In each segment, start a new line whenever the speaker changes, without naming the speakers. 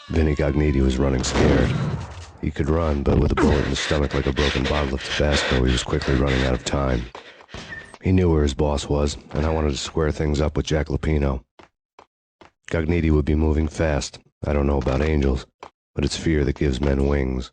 Vinny Gognitti was running scared. He could run, but with a bullet in his stomach like a broken bottle of Tabasco, he was quickly running out of time. He knew where his boss was, and I wanted to square things up with Jack Lupino. Gognitti would be moving fast. I don't know about angels, but it's fear that gives men wings.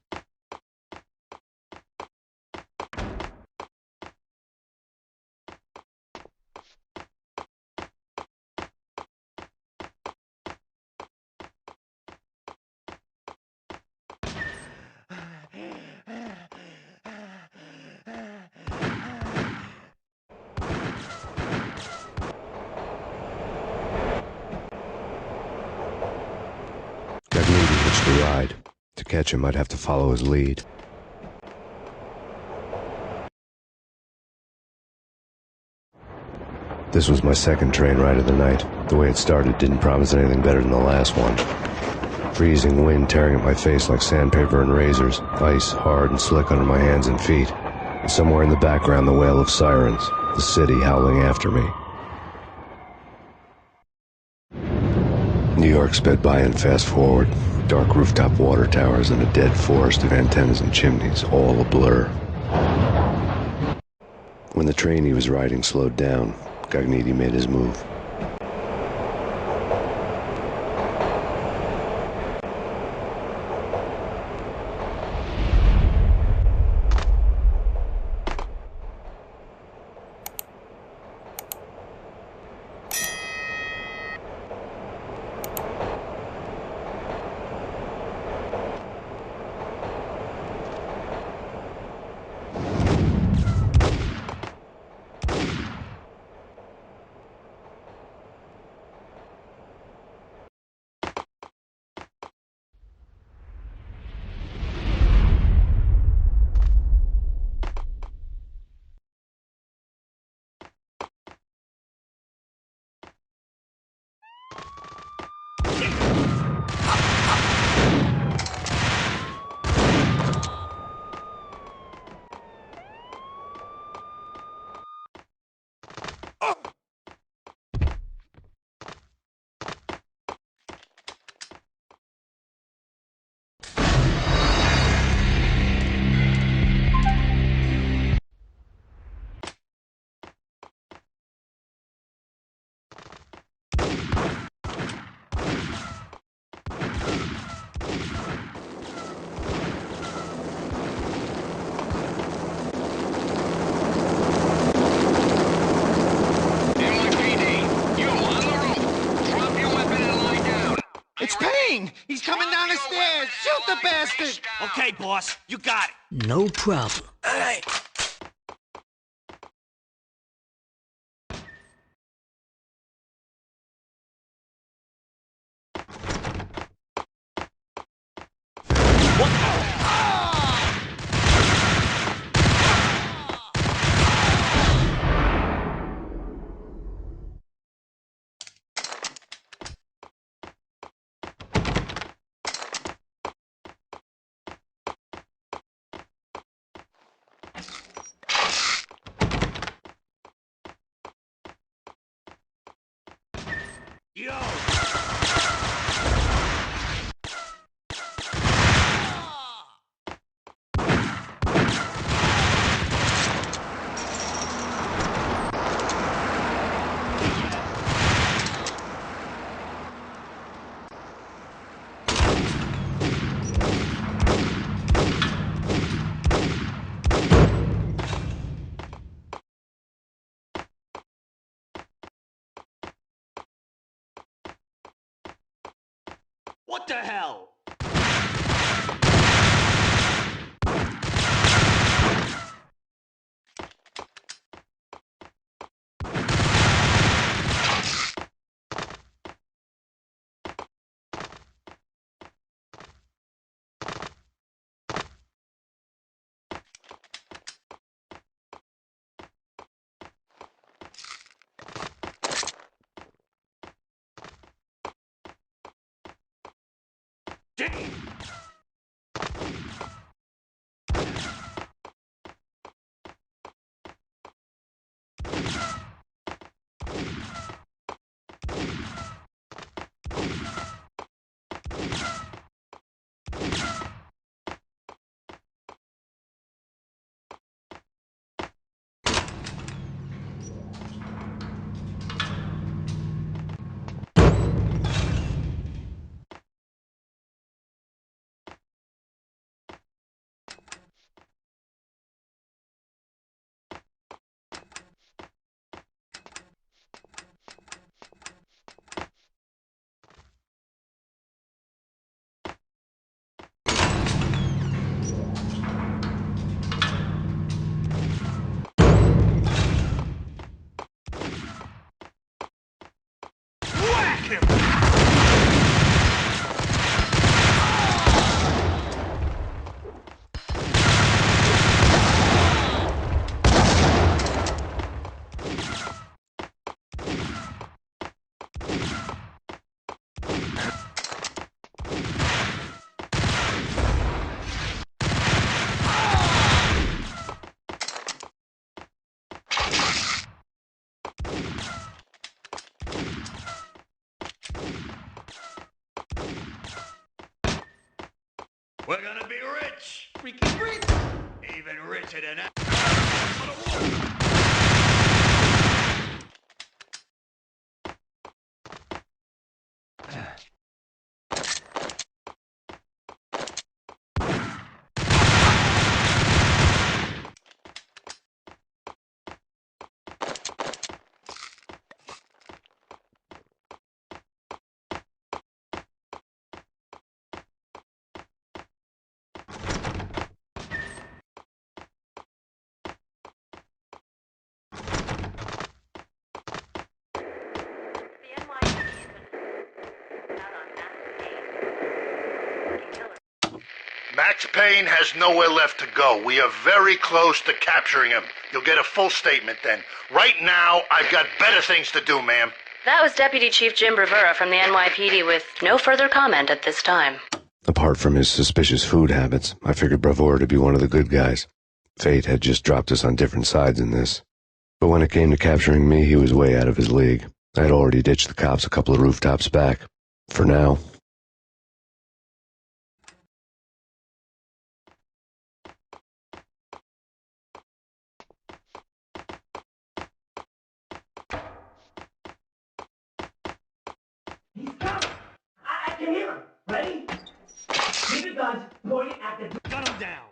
Gognitti hitched a ride. To catch him, I'd have to follow his lead. This was my second train ride of the night. The way it started didn't promise anything better than the last one. Freezing wind tearing at my face like sandpaper and razors, ice hard and slick under my hands and feet, and somewhere in the background the wail of sirens, the city howling after me. New York sped by in fast forward, dark rooftop water towers and a dead forest of antennas and chimneys, all a blur. When the train he was riding slowed down, Gognitti made his move.
It's Payne! He's coming down the stairs! Shoot the bastard!
Okay, boss, you got it.
No problem.
All right. Yo! What the hell? We're gonna be rich. Freaking rich. Even richer than that.
Max Payne has nowhere left to go. We are very close to capturing him. You'll get a full statement then. Right now, I've got better things to do, ma'am.
That was Deputy Chief Jim Bravura from the NYPD with no further comment at this time.
Apart from his suspicious food habits, I figured Bravura to be one of the good guys. Fate had just dropped us on different sides in this. But when it came to capturing me, he was way out of his league. I had already ditched the cops a couple of rooftops back. For now.
He's coming! I can hear him! Ready? Keep your guns pointed at the...
Gun him down.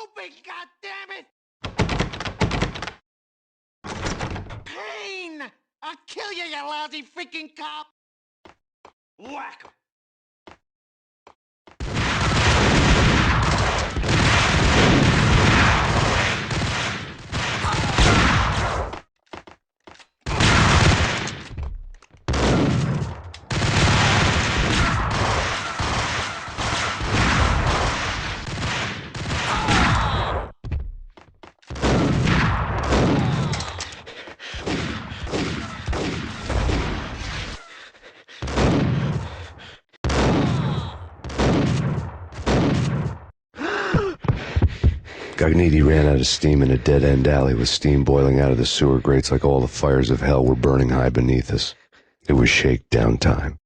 Open, goddammit! Payne! I'll kill you, you lousy freaking cop!
Whack him.
Gognitti ran out of steam in a dead-end alley with steam boiling out of the sewer grates like all the fires of hell were burning high beneath us. It was shakedown time.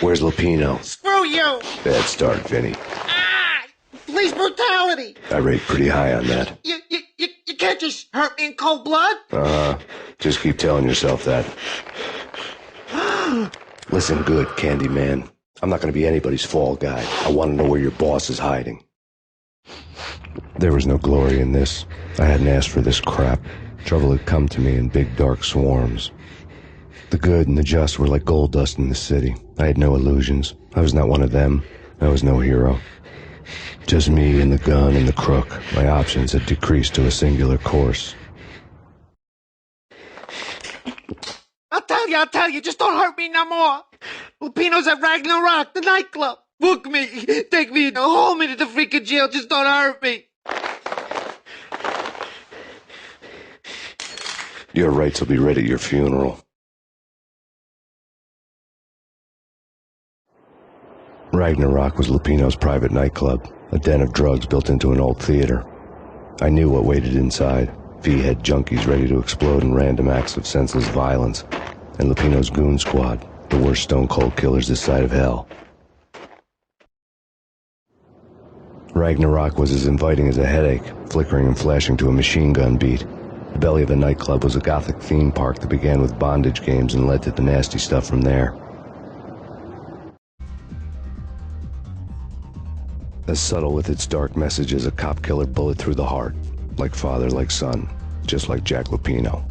Where's Lupino?
Screw you!
Bad start, Vinny.
Ah! Police brutality!
I rate pretty high on that.
You can't just hurt me in cold blood!
Just keep telling yourself that. Listen good, Candyman. I'm not gonna be anybody's fall guy. I want to know where your boss is hiding. There was no glory in this. I hadn't asked for this crap. Trouble had come to me in big dark swarms. The good and the just were like gold dust in the city. I had no illusions. I was not one of them. I was no hero. Just me and the gun and the crook. My options had decreased to a singular course.
I'll tell you, just don't hurt me no more! Lupino's at Ragnarok, the nightclub! Book me! Take me home into the freaking jail, just don't hurt me!
Your rights will be read at your funeral. Ragnarok was Lupino's private nightclub, a den of drugs built into an old theater. I knew what waited inside. V-head junkies ready to explode in random acts of senseless violence. And Lupino's goon squad, the worst stone-cold killers this side of hell. Ragnarok was as inviting as a headache, flickering and flashing to a machine gun beat. The belly of a nightclub was a gothic theme park that began with bondage games and led to the nasty stuff from there. As subtle with its dark message as a cop killer bullet through the heart. Like father, like son. Just like Jack Lupino.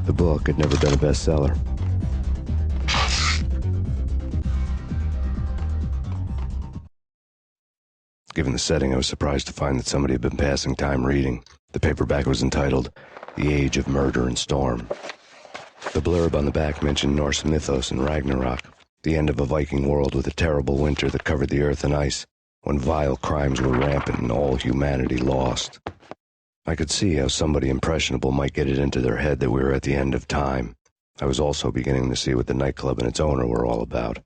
The book had never been a bestseller. Given the setting, I was surprised to find that somebody had been passing time reading. The paperback was entitled, The Age of Murder and Storm. The blurb on the back mentioned Norse mythos and Ragnarok, the end of a Viking world with a terrible winter that covered the earth in ice, when vile crimes were rampant and all humanity lost. I could see how somebody impressionable might get it into their head that we were at the end of time. I was also beginning to see what the nightclub and its owner were all about.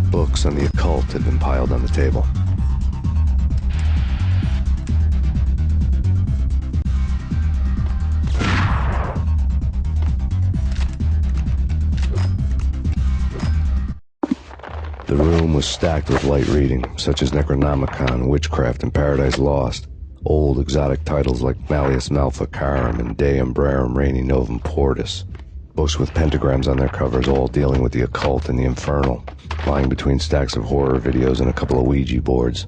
Books on the occult had been piled on the table. The room was stacked with light reading, such as Necronomicon, Witchcraft, and Paradise Lost. Old exotic titles like Malleus Maleficarum and De Umbrarum Reini Novum Portus. Books with pentagrams on their covers, all dealing with the occult and the infernal, lying between stacks of horror videos and a couple of Ouija boards.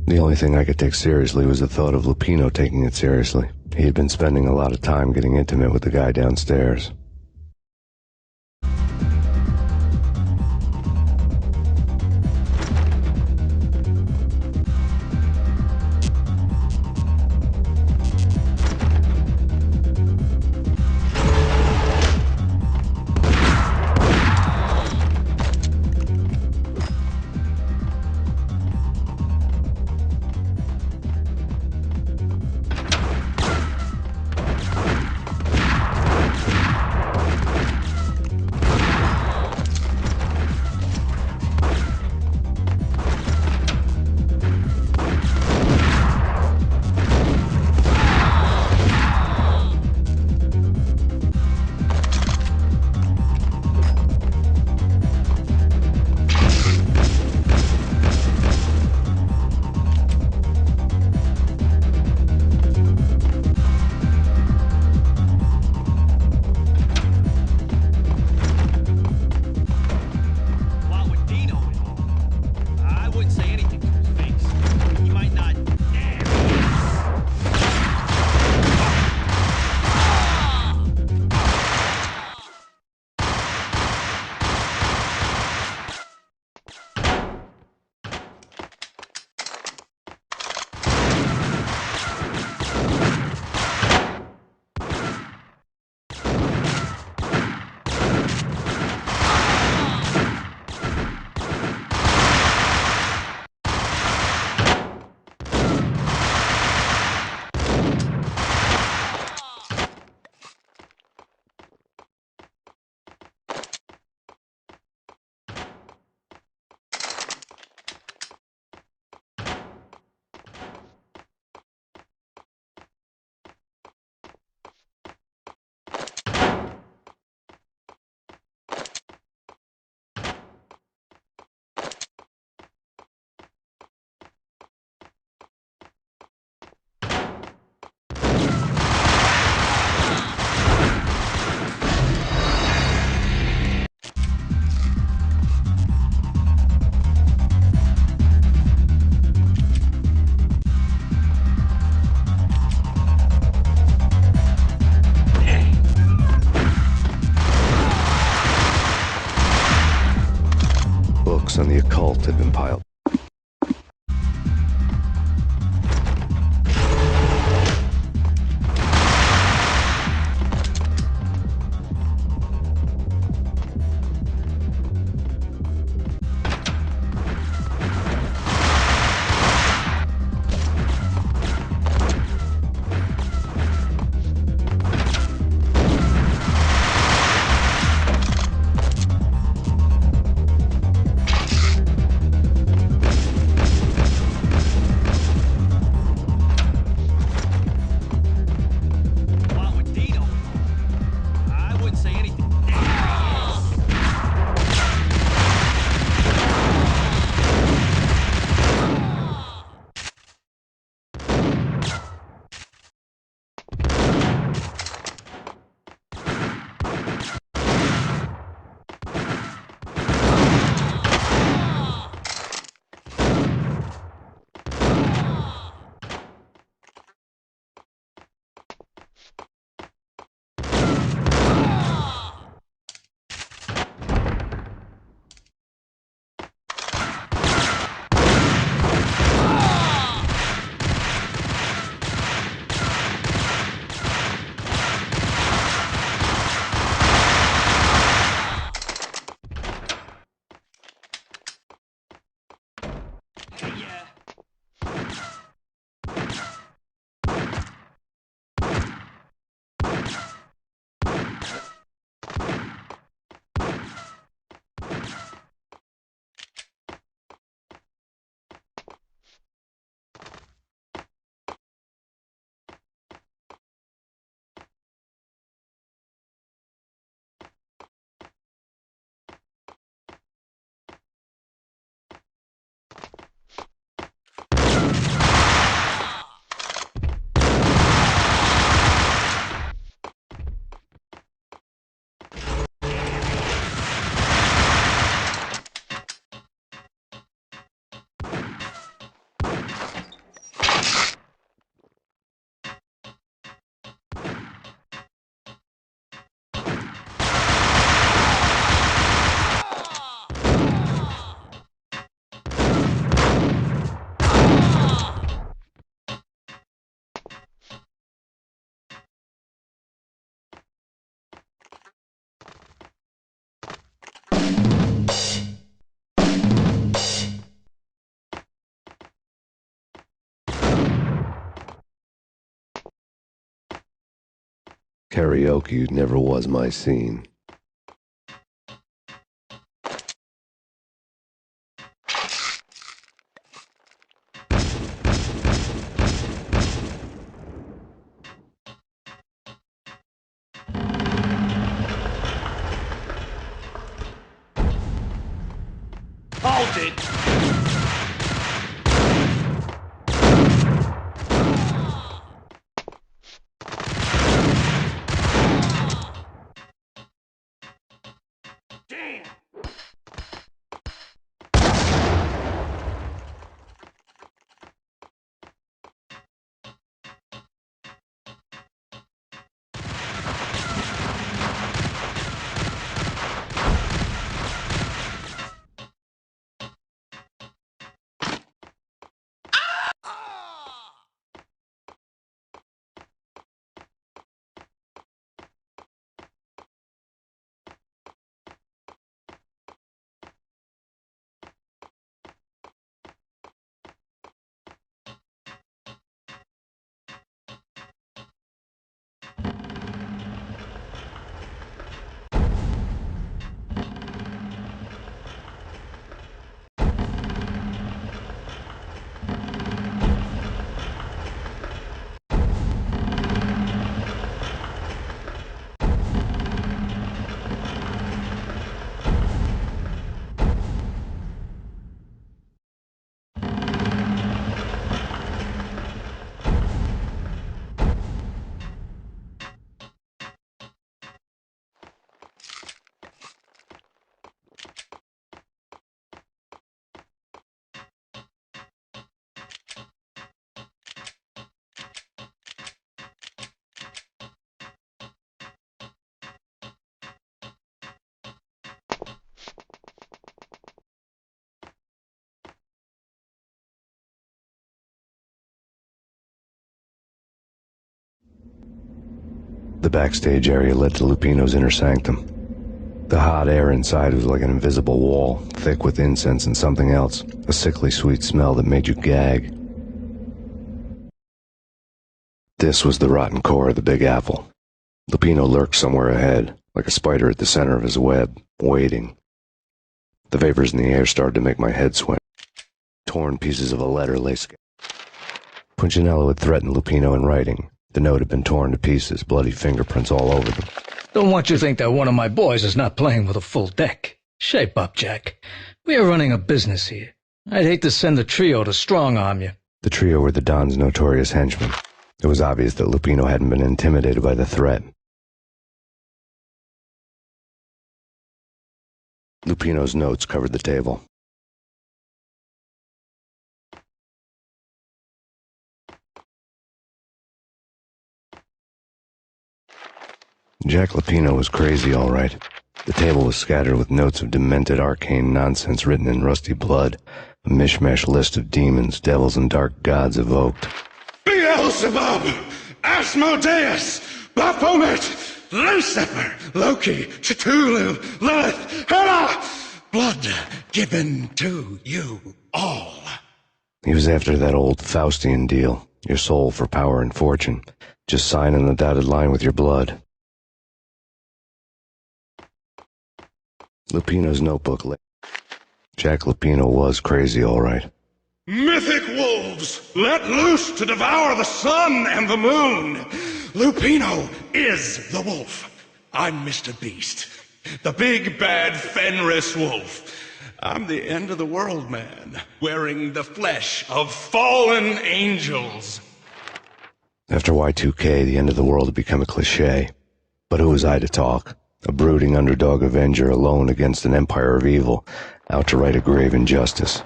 The only thing I could take seriously was the thought of Lupino taking it seriously. He had been spending a lot of time getting intimate with the guy downstairs. cult had been piled.
Wow, with Dino, I wouldn't say anything. Yeah.
Karaoke never was my scene.
Hold it! Damn!
The backstage area led to Lupino's inner sanctum. The hot air inside was like an invisible wall, thick with incense and something else, a sickly sweet smell that made you gag. This was the rotten core of the Big Apple. Lupino lurked somewhere ahead, like a spider at the center of his web, waiting. The vapors in the air started to make my head swim. Torn pieces of a letter lay scattered. Punchinello had threatened Lupino in writing. The note had been torn to pieces, bloody fingerprints all over them.
Don't want you to think that one of my boys is not playing with a full deck. Shape up, Jack. We are running a business here. I'd hate to send the trio to strong-arm you.
The trio were the Don's notorious henchmen. It was obvious that Lupino hadn't been intimidated by the threat. Lupino's notes covered the table. Jack Lupino was crazy, all right. The table was scattered with notes of demented arcane nonsense written in rusty blood, a mishmash list of demons, devils, and dark gods evoked.
Beelzebub, Asmodeus, Baphomet, Lucifer, Loki, Cthulhu, Lilith, Hera, blood given to you all.
He was after that old Faustian deal, your soul for power and fortune. Just sign on the dotted line with your blood. Lupino's notebook lay. Jack Lupino was crazy, all right.
Mythic wolves, let loose to devour the sun and the moon. Lupino is the wolf. I'm Mr. Beast, the big bad Fenris wolf. I'm the end of the world man, wearing the flesh of fallen angels.
After Y2K, the end of the world had become a cliché. But who was I to talk? A brooding underdog avenger alone against an empire of evil, out to right a grave injustice.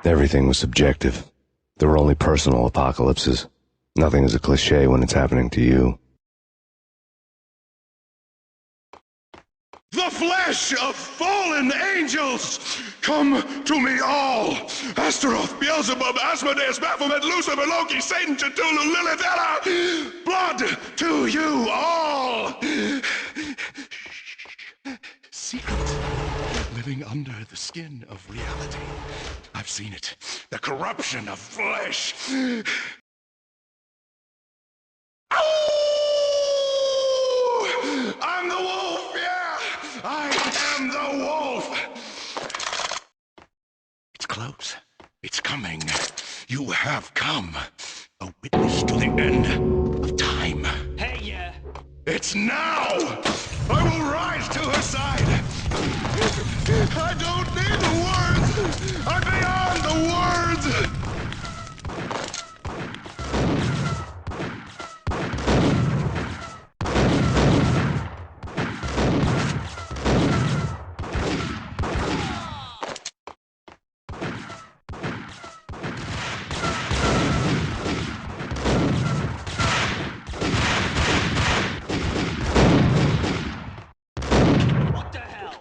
Everything was subjective. There were only personal apocalypses. Nothing is a cliché when it's happening to you.
The flesh of fallen angels! Come to me all! Astaroth, Beelzebub, Asmodeus, Baphomet, Lucifer, Loki, Satan, Cthulhu, Lilith, Hera! Blood to you all! Secret. Living under the skin of reality. I've seen it. The corruption of flesh. Ow! I'm the wolf, yeah! I am the wolf! It's close. It's coming. You have come. A witness to the end of time.
Hey, yeah.
It's now! I will rise to her side! I don't need the words! I'm beyond the words!
What the hell?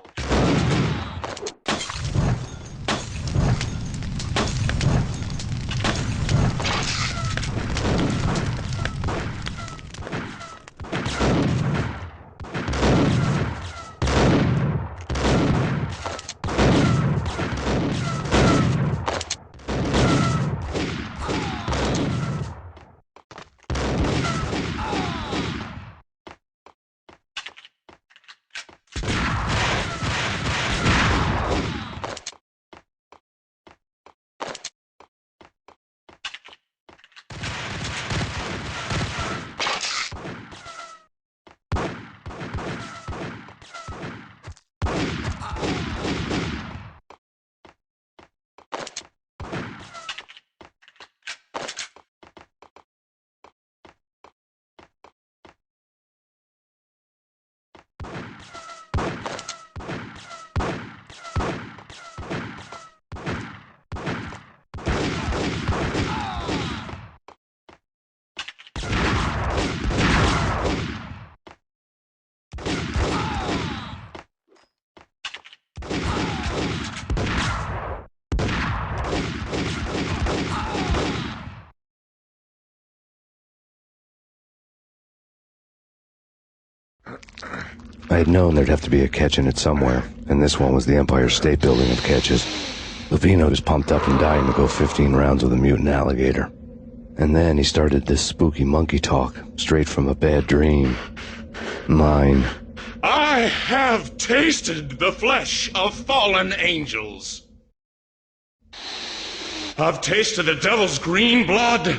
I had known there'd have to be a catch in it somewhere, and this one was the Empire State Building of catches. Lupino was pumped up and dying to go 15 rounds with a mutant alligator. And then he started this spooky monkey talk, straight from a bad dream. Mine.
I have tasted the flesh of fallen angels. I've tasted the devil's green blood.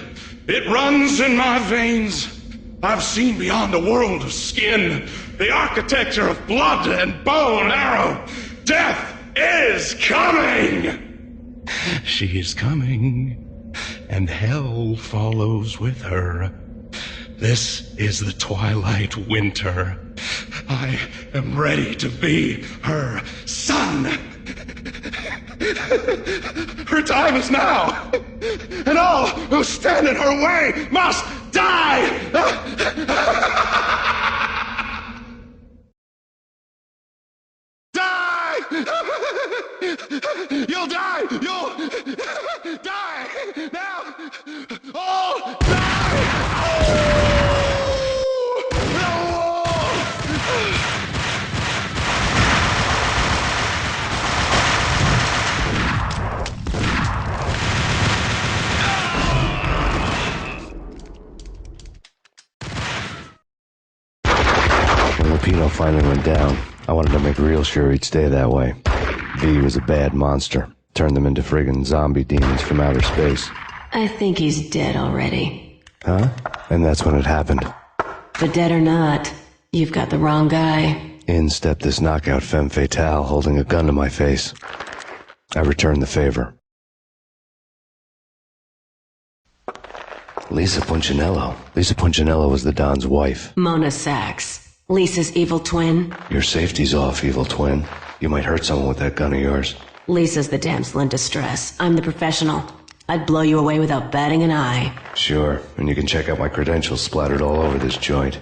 It runs in my veins. I've seen beyond the world of skin, the architecture of blood and bow and arrow. Death is coming! She is coming, and hell follows with her. This is the twilight winter. I am ready to be her son. Her time is now, and all who stand in her way must die! Die! You'll die! You'll die! Now! Oh! Die!
When Lupino finally went down, I wanted to make real sure he'd stay that way. V was a bad monster. Turned them into friggin' zombie demons from outer space.
I think he's dead already.
Huh? And that's when it happened.
But dead or not, you've got the wrong guy.
In stepped this knockout femme fatale holding a gun to my face. I returned the favor. Lisa Punchinello. Lisa Punchinello was the Don's wife.
Mona Sachs. Lisa's evil twin.
Your safety's off, evil twin. You might hurt someone with that gun of yours.
Lisa's the damsel in distress. I'm the professional. I'd blow you away without batting an eye.
Sure, and you can check out my credentials splattered all over this joint.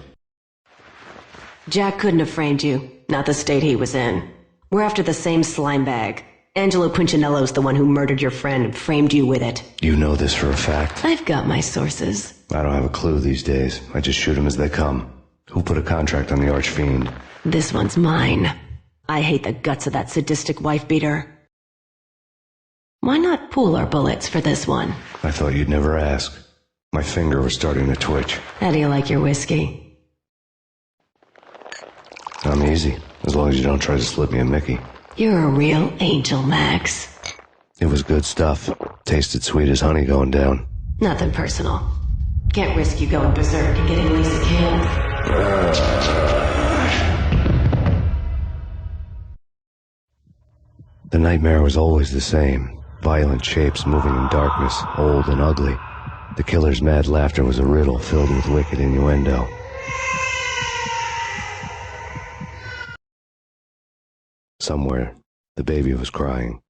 Jack couldn't have framed you. Not the state he was in. We're after the same slime bag. Angelo Punchinello's the one who murdered your friend and framed you with it.
You know this for a fact.
I've got my sources.
I don't have a clue these days. I just shoot 'em as they come. Who put a contract on the Archfiend?
This one's mine. I hate the guts of that sadistic wife-beater. Why not pool our bullets for this one?
I thought you'd never ask. My finger was starting to twitch.
How do you like your whiskey?
I'm easy, as long as you don't try to slip me a Mickey.
You're a real angel, Max.
It was good stuff. Tasted sweet as honey going down.
Nothing personal. Can't risk you going berserk and getting Lisa killed.
The nightmare was always the same. Violent shapes moving in darkness, old and ugly. The killer's mad laughter was a riddle filled with wicked innuendo. Somewhere, the baby was crying.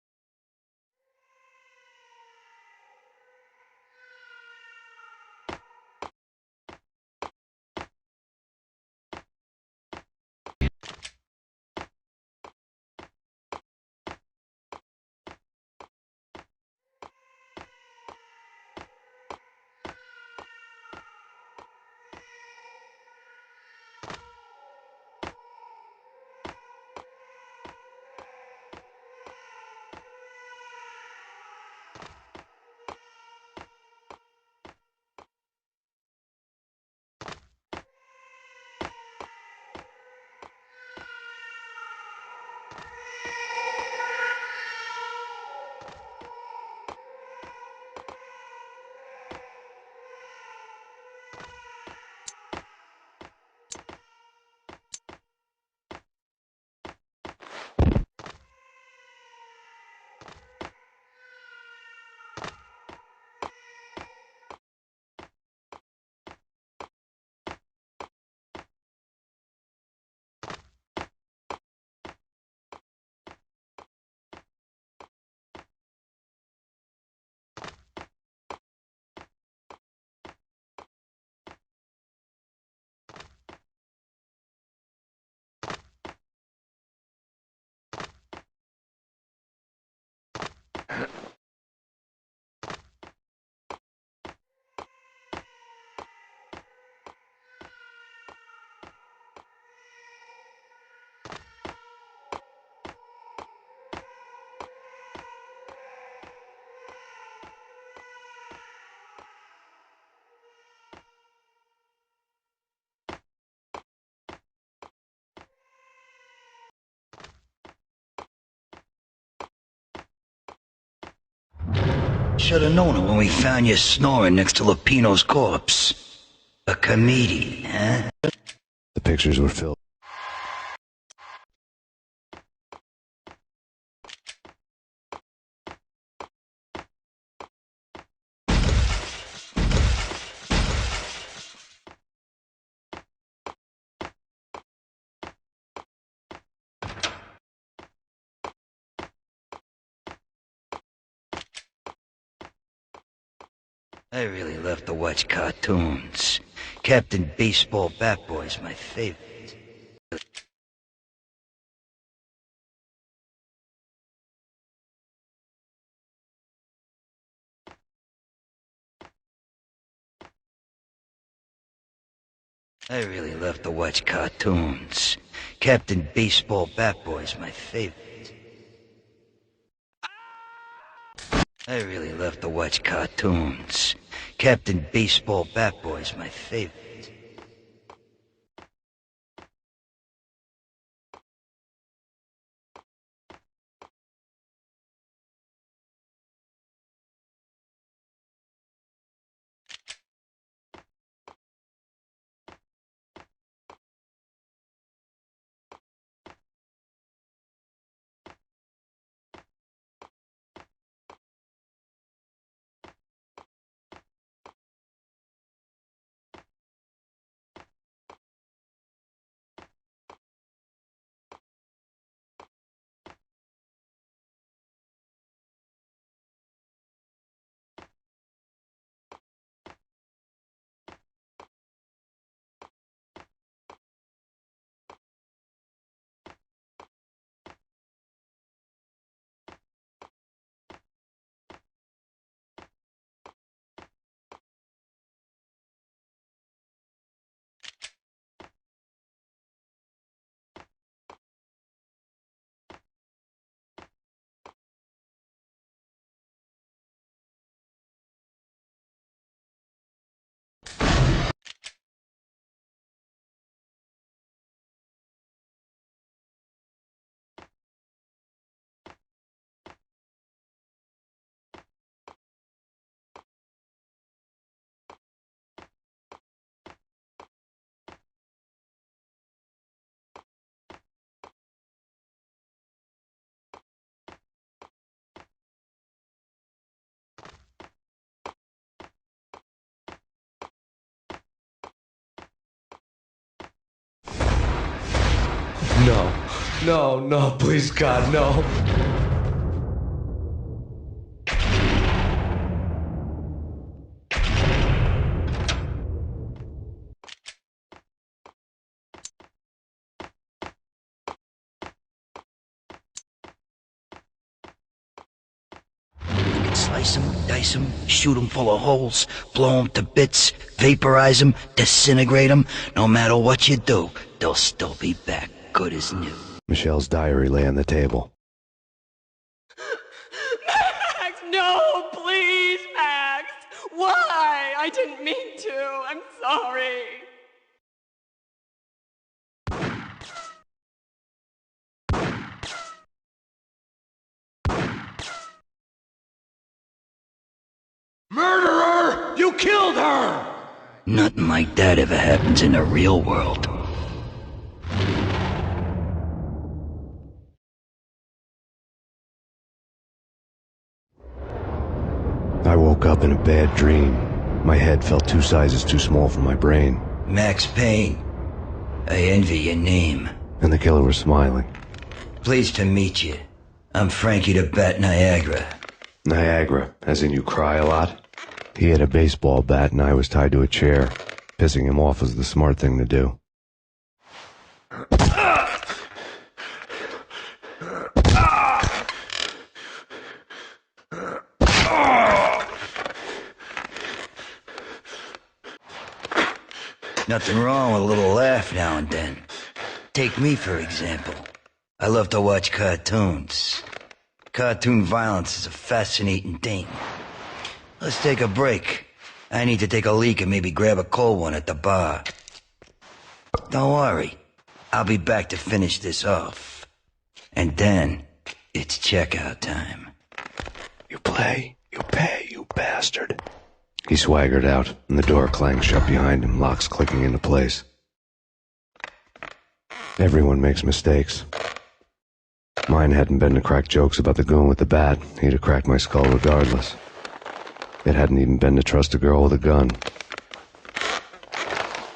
should have known it when we found you snoring next to Lupino's corpse. A comedian, huh?
The pictures were filled.
I really love to watch cartoons. Captain Baseball Bat Boy's my favorite. I really love to watch cartoons. Captain Baseball Bat Boy's my favorite. I really love to watch cartoons. Captain Baseball Bat Boy's my favorite.
No. No, no, please, God, no.
Slice them, dice them, shoot them full of holes, blow them to bits, vaporize them, disintegrate them. No matter what you do, they'll still be back good as new.
Michelle's diary lay on the table.
Max, no, please, Max. Why? I didn't mean to. I'm sorry.
Murderer! You killed her!
Nothing like that ever happens in the real world.
I woke up in a bad dream. My head felt 2 sizes too small for my brain.
Max Payne. I envy your name.
And the killer was smiling.
Pleased to meet you. I'm Frankie the Bat Niagara.
Niagara, as in you cry a lot? He had a baseball bat and I was tied to a chair. Pissing him off was the smart thing to do.
Nothing wrong with a little laugh now and then. Take me, for example. I love to watch cartoons. Cartoon violence is a fascinating thing. Let's take a break. I need to take a leak and maybe grab a cold one at the bar. Don't worry. I'll be back to finish this off. And then, it's checkout time.
You play, you pay, you bastard. He swaggered out, and the door clanged shut behind him, locks clicking into place. Everyone makes mistakes. Mine hadn't been to crack jokes about the goon with the bat. He'd have cracked my skull regardless. It hadn't even been to trust a girl with a gun.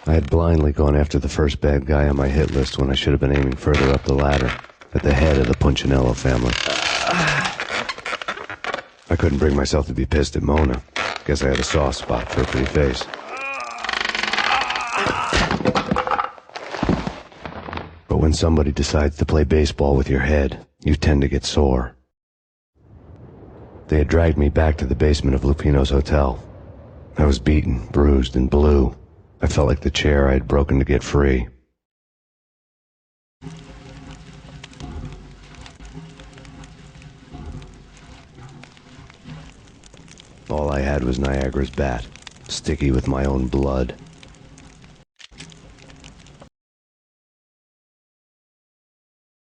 I had blindly gone after the first bad guy on my hit list when I should have been aiming further up the ladder, at the head of the Punchinello family. I couldn't bring myself to be pissed at Mona. Guess I had a soft spot for a pretty face. But when somebody decides to play baseball with your head, you tend to get sore. They had dragged me back to the basement of Lupino's hotel. I was beaten, bruised, and blue. I felt like the chair I had broken to get free. All I had was Niagara's bat, sticky with my own blood.